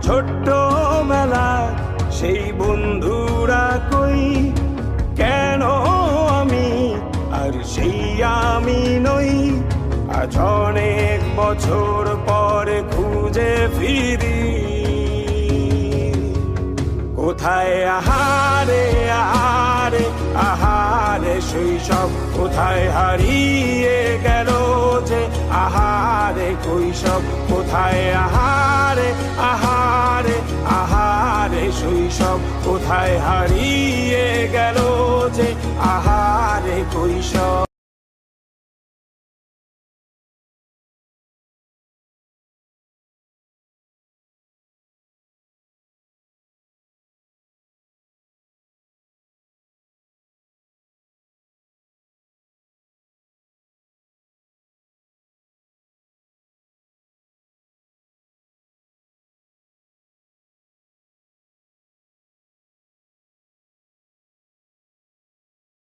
ছোট্টবেলার সেই বন্ধুরা কই, কেন আমি আর সেই আমি নই। আজ অনেক বছর পরে খুঁজে ফিরি, কোথায় আহারে আহারে আহারে শৈশব, কোথায় হারিয়ে গেল যে আহারে কৈশব। কোথায় আহারে আহারে আহারে শৈশব, কোথায় হারিয়ে গেল যে আহারে কৈশব।